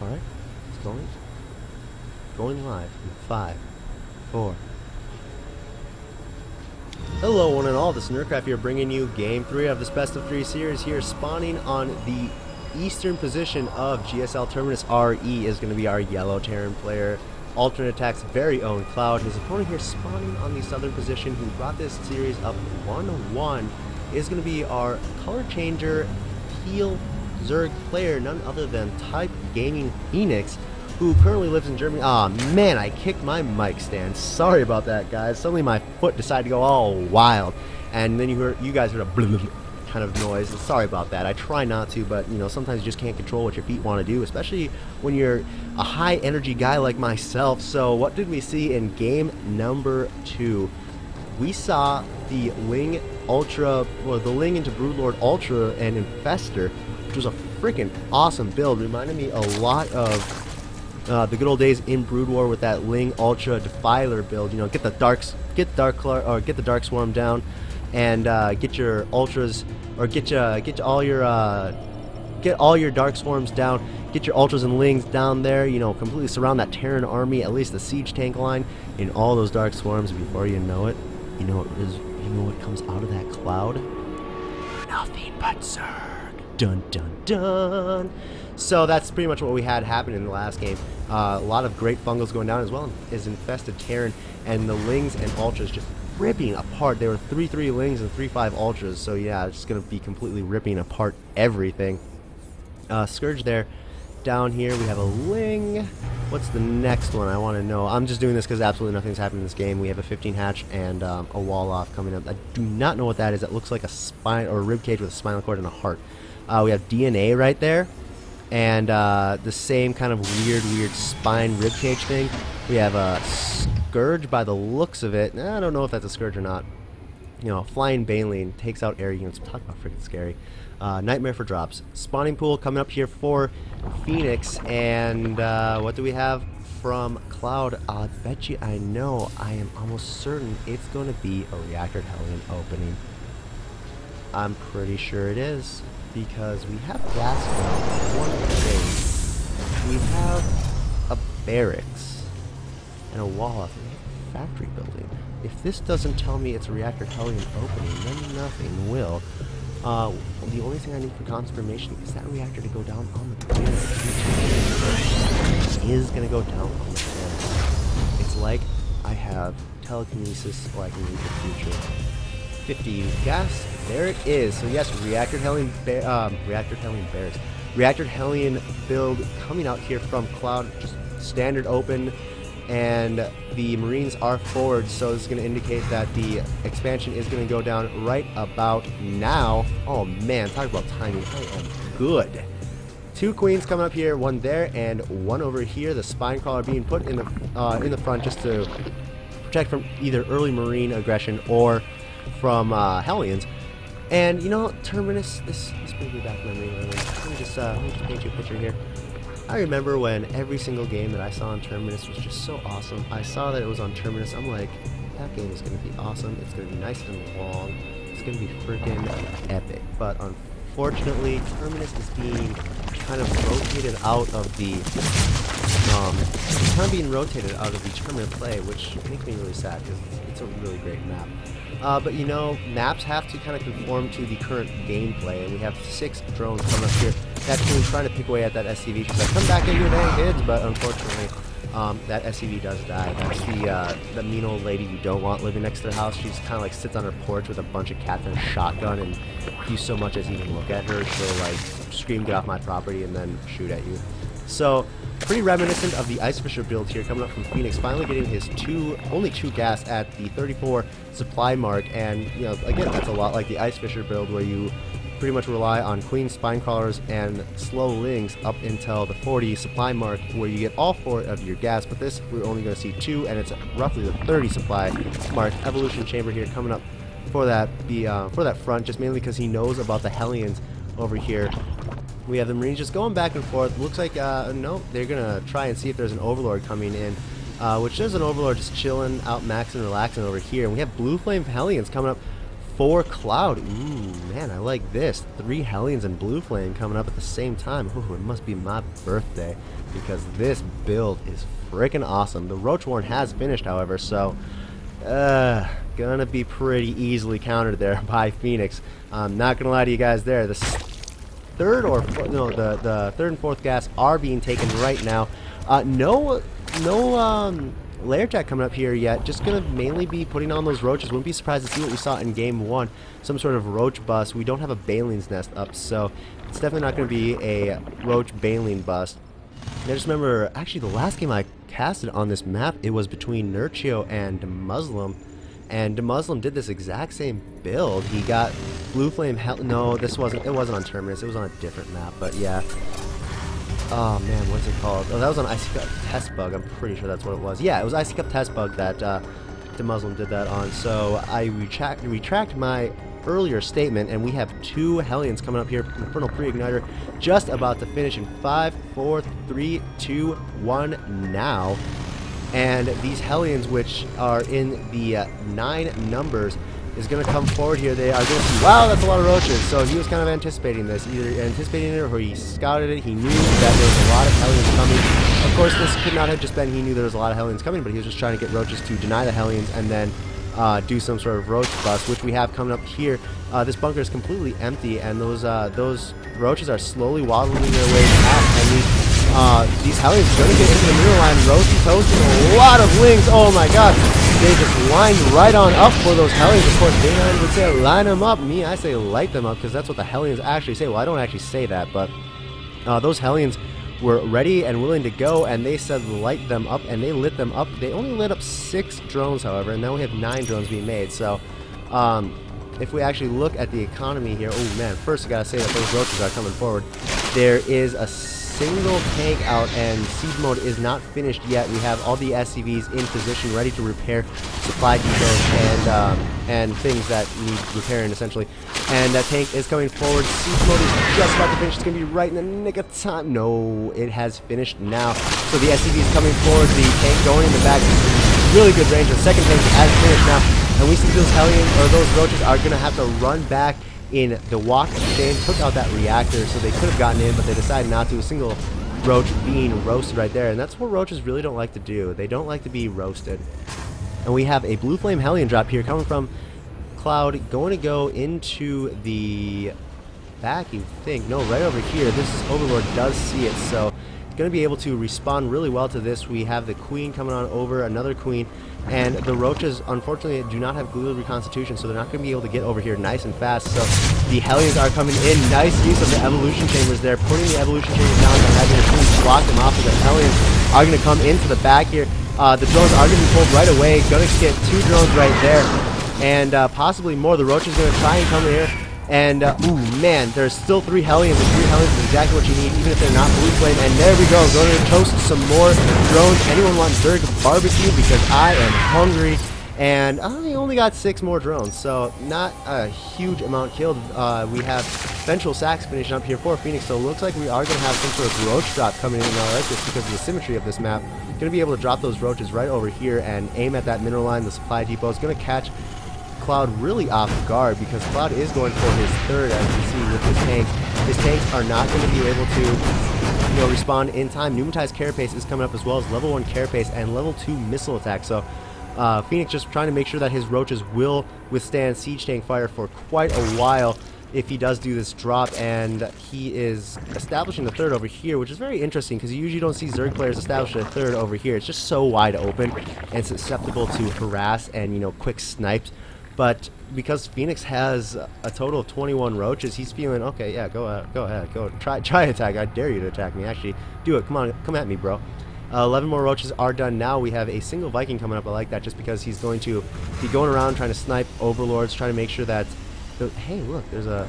Alright, it's going live in 5, 4. Hello one and all, this is Nerdcraft here bringing you Game 3 of this Best of 3 series here, spawning on the eastern position of GSL Terminus RE is going to be our yellow Terran player, Alternate Attack's very own Cloud. His opponent here spawning on the southern position who brought this series up 1-1 is going to be our color changer, Teal Zerg player, none other than TypePhoeNix, who currently lives in Germany. Aw, man, I kicked my mic stand. Sorry about that, guys. Suddenly my foot decided to go all wild, and then you guys heard a kind of noise. Sorry about that. I try not to, but you know, sometimes you just can't control what your feet want to do, especially when you're a high energy guy like myself. So what did we see in game number 2? We saw the Ling Ultra, or the Ling into Broodlord Ultra and Infestor, which was a freaking awesome build. Reminded me a lot of the good old days in Brood War with that Ling Ultra Defiler build. You know, get the Dark Swarm down, and get your Ultras, or get all your Dark Swarms down. Get your Ultras and Lings down there. You know, completely surround that Terran army, at least the siege tank line, in all those Dark Swarms. Before you know it, you know what comes out of that cloud? Nothing but Zerg. Dun dun dun. So that's pretty much what we had happen in the last game. A lot of great fungals going down, as well as infested Terran, and the Lings and Ultras just ripping apart. There were 3-3 Lings and 3-5 Ultras, so yeah, it's just going to be completely ripping apart everything. Scourge there. Down here we have a Ling. What's the next one? I want to know. I'm just doing this because absolutely nothing's happened in this game. We have a 15 hatch and a wall off coming up. I do not know what that is. It looks like a spine or a rib cage with a spinal cord and a heart. We have DNA right there, and the same kind of weird spine ribcage thing. We have a Scourge by the looks of it. I don't know if that's a Scourge or not. You know, Flying Baneling takes out air units. Talk about freaking scary. Nightmare for drops. Spawning pool coming up here for Phoenix, and what do we have from Cloud? I bet you I know. I am almost certain it's going to be a Reactor Hellion opening. I'm pretty sure it is, because we have gas on one thing. We have a barracks and a wall off, and we have a factory building. If this doesn't tell me it's a Reactor Hellion opening, then nothing will. The only thing I need for confirmation is that reactor to go down on the planet. It is going to go down on the planet. It's like I have telekinesis, or I can read the future. 50 gas. There it is. So yes, Reactor Hellion Barracks. Reactor Hellion build coming out here from Cloud, just standard open, and the Marines are forward, so this is going to indicate that the expansion is going to go down right about now. Oh man, talk about timing. I am good. 2 queens coming up here, one there and one over here. The spine crawler being put in the front just to protect from either early Marine aggression or from Hellions. And you know, Terminus, this brings me back memory lane. Let me just paint you a picture here. I remember when every single game that I saw on Terminus was just so awesome. I saw that it was on Terminus. I'm like, that game is going to be awesome. It's going to be nice and long. It's going to be freaking epic. But unfortunately, Terminus is being kind of rotated out of the tournament play, which makes me really sad because it's a really great map. But you know, maps have to kind of conform to the current gameplay, and we have 6 drones coming up here. Actually trying to pick away at that SCV. She's like, come back in your dang kids, but unfortunately, that SCV does die. That's the mean old lady you don't want living next to the house. She's kind of like sits on her porch with a bunch of cats and a shotgun, and if you so much as even look at her, she'll like scream, get off my property, and then shoot at you. So, pretty reminiscent of the Ice Fisher build here, coming up from Phoenix, finally getting his only 2 gas at the 34 supply mark, and you know, again, that's a lot like the Ice Fisher build, where you pretty much rely on Queen Spine Crawlers and slow Lings up until the 40 supply mark, where you get all 4 of your gas. But this, we're only going to see 2, and it's roughly the 30 supply mark. Evolution Chamber here coming up for that front, just mainly because he knows about the Hellions over here. We have the Marines just going back and forth. Looks like, no, they're going to try and see if there's an Overlord coming in, which there's an Overlord just chilling out, maxing, relaxing over here. And we have Blue Flame Hellions coming up for Cloud. Ooh, man, I like this. 3 Hellions and Blue Flame coming up at the same time. Ooh, it must be my birthday because this build is freaking awesome. The Roach Warren has finished, however, so gonna be pretty easily countered there by Phoenix. I'm not gonna lie to you guys there. The third or the third and fourth gas are being taken right now. No layer attack coming up here yet. Just gonna mainly be putting on those roaches. Wouldn't be surprised to see what we saw in game 1, some sort of roach bust. We don't have a Bane's Nest up, so it's definitely not gonna be a roach Bane bust. And I just remember, actually, the last game I casted on this map, it was between Nurchio and Muslim. And Muslim did this exact same build. He got Blue Flame no, it wasn't on Terminus, it was on a different map, but yeah. Oh man, what's it called? Oh, that was on Icy Cup Test Bug, I'm pretty sure that's what it was. Yeah, it was Icy Cup Test Bug that the Muslim did that on. So I retract my earlier statement, and we have 2 Hellions coming up here. Infernal Pre-Igniter just about to finish in 5, 4, 3, 2, 1 now. And these Hellions, which are in the 9 numbers, is going to come forward here. They are going to see, wow, that's a lot of roaches. So he was kind of anticipating this, either anticipating it or he scouted it. He knew that there was a lot of Hellions coming. Of course, this could not have just been he knew there was a lot of Hellions coming, but he was just trying to get roaches to deny the Hellions and then do some sort of roach bust, which we have coming up here. This bunker is completely empty, and those roaches are slowly waddling their way past. And these Hellions are going to get into the middle line, roasty toasting a lot of wings. Oh my god, they just lined right on up for those Hellions. Of course, they would say line them up. Me, I say light them up, because that's what the Hellions actually say. Well, I don't actually say that, but those Hellions were ready and willing to go, and they said light them up, and they lit them up. They only lit up 6 drones, however, and now we have 9 drones being made. So if we actually look at the economy here, oh man, first I gotta say that those roaches are coming forward. There is a single tank out, and siege mode is not finished yet. We have all the SCVs in position, ready to repair supply depots and things that need repairing, essentially. And that tank is coming forward. Siege mode is just about to finish. It's going to be right in the nick of time. No, it has finished now. So the SCV is coming forward. The tank going in the back. Really good range. The second tank has finished now. And we see those Hellions, or those roaches, are going to have to run back in the walk of shame. Took out that reactor, so they could have gotten in, but they decided not to. A single roach being roasted right there, and that's what roaches really don't like to do. They don't like to be roasted. And we have a Blue Flame Hellion drop here coming from Cloud, going to go into the back, you think. No, right over here. This is Overlord does see it, so it's going to be able to respond really well to this. We have the Queen coming on over, another Queen, and the roaches, unfortunately, do not have glial reconstitution, so they're not going to be able to get over here nice and fast. So the Hellions are coming in. Nice use of the evolution chambers there, putting the evolution chambers down and having the Queen block them off. So the Hellions are going to come into the back here. The drones are going to be pulled right away. Going to get 2 drones right there, and possibly more. The roaches going to try and come in here. And, ooh, man, there's still 3 Hellions, and 3 Hellions is exactly what you need, even if they're not Blue Flame. And there we go, going to toast some more drones. Anyone want Zerg barbecue? Because I am hungry. And I only got 6 more drones, so not a huge amount killed. We have Ventral Sacks finishing up here for Phoenix, so it looks like we are going to have some sort of roach drop coming in. I like this because of the symmetry of this map. Going to be able to drop those roaches right over here and aim at that mineral line. The supply depot is going to catch Cloud really off guard, because Cloud is going for his 3rd, as you see with his tanks. His tanks are not going to be able to, respond in time. Pneumatized Carapace is coming up, as well as level 1 Carapace and level 2 missile attack. So Phoenix just trying to make sure that his roaches will withstand siege tank fire for quite a while if he does do this drop. And he is establishing the 3rd over here, which is very interesting, because you usually don't see Zerg players establish a 3rd over here. It's just so wide open and susceptible to harass and quick snipes. But because Phoenix has a total of 21 roaches, he's feeling, okay, yeah, go ahead, try attack. I dare you to attack me. Actually, do it. Come on, come at me, bro. 11 more roaches are done now. We have a single Viking coming up. I like that, just because he's going to be going around trying to snipe overlords, trying to make sure that. Hey, look, there's a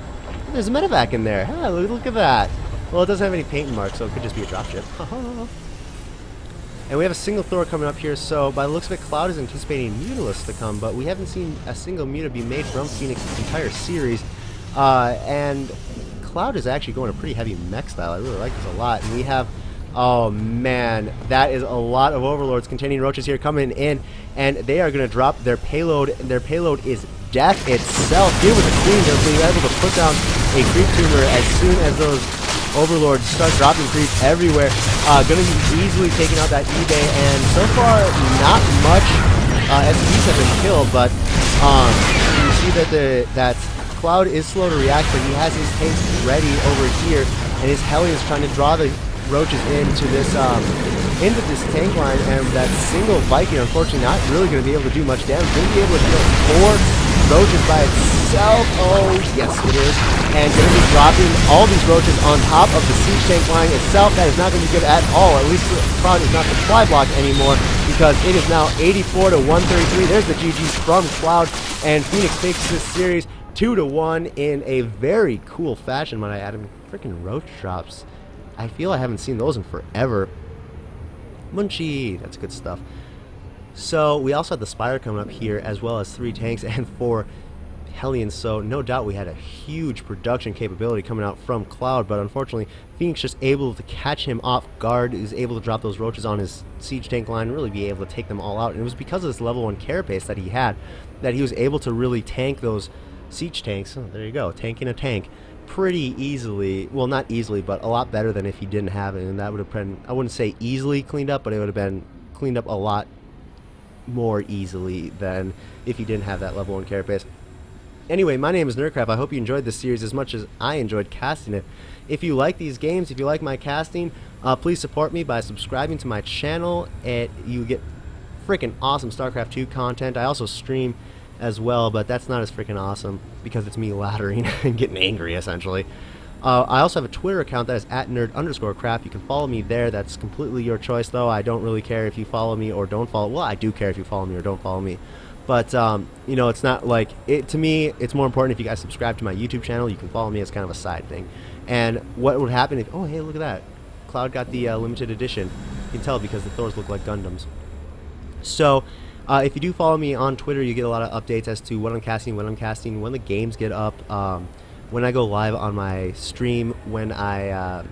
medevac in there. Hey, look at that. Well, it doesn't have any paint marks, so it could just be a dropship. And we have a single Thor coming up here, so by the looks of it, Cloud is anticipating Mutalisks to come, but we haven't seen a single Muta be made from Phoenix this entire series. And Cloud is actually going a pretty heavy mech style. I really like this a lot. And we have, oh man, that is a lot of Overlords containing roaches here coming in, and they are going to drop their payload. Their payload is death itself. Here with the Queen, they'll be able to put down a creep tumor as soon as those Overlords start dropping creeps everywhere. Going to be easily taking out that eBay, and so far not much SPs have been killed, but you see that Cloud is slow to react, but he has his tanks ready over here, and his Hellions trying to draw the roaches into this tank line, and that single Viking, unfortunately, not really going to be able to do much damage. Going to be able to kill 4 roaches by itself. Oh, yes, it is. And going to be dropping all these roaches on top of the siege tank line itself. That is not going to be good at all. At least Cloud is not supply block anymore, because it is now 84 to 133. There's the GG's from Cloud, and Phoenix takes this series 2-1 in a very cool fashion, might I add. Freaking roach drops. I feel I haven't seen those in forever. Munchie, that's good stuff. So we also had the Spire coming up here, as well as 3 tanks and 4 Hellions, so no doubt we had a huge production capability coming out from Cloud, but unfortunately Phoenix just able to catch him off guard. He was able to drop those roaches on his siege tank line, really be able to take them all out, and it was because of this level 1 carapace that he had that he was able to really tank those siege tanks. Oh, there you go, tanking a tank pretty easily. Well, not easily, but a lot better than if he didn't have it, and that would have been, I wouldn't say easily cleaned up, but it would have been cleaned up a lot more easily than if he didn't have that level 1 carapace. Anyway, my name is Nerdcraft. I hope you enjoyed this series as much as I enjoyed casting it. If you like these games, if you like my casting, please support me by subscribing to my channel. You get freaking awesome StarCraft 2 content. I also stream as well, but that's not as freaking awesome because it's me laddering and getting angry, essentially. I also have a Twitter account that is @nerd_craft. You can follow me there. That's completely your choice, though. I don't really care if you follow me or don't follow. Well, I do care if you follow me or don't follow me. But, you know, it's not like, to me, it's more important if you guys subscribe to my YouTube channel. You can follow me as kind of a side thing. And what would happen if, oh, hey, look at that. Cloud got the limited edition. You can tell because the Thors look like Gundams. So, if you do follow me on Twitter, you get a lot of updates as to what I'm casting, when the games get up, when I go live on my stream, when I...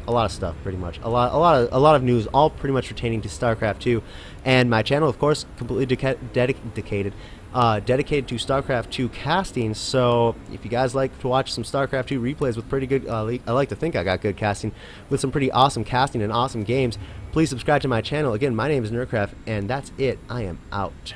a lot of stuff, pretty much. A lot of news, all pretty much pertaining to StarCraft 2, and my channel, of course, completely dedicated to StarCraft 2 casting. So if you guys like to watch some StarCraft 2 replays with pretty good, I like to think I got good casting with some pretty awesome casting and awesome games, please subscribe to my channel. Again, my name is Nerdcraft, and that's it. I am out.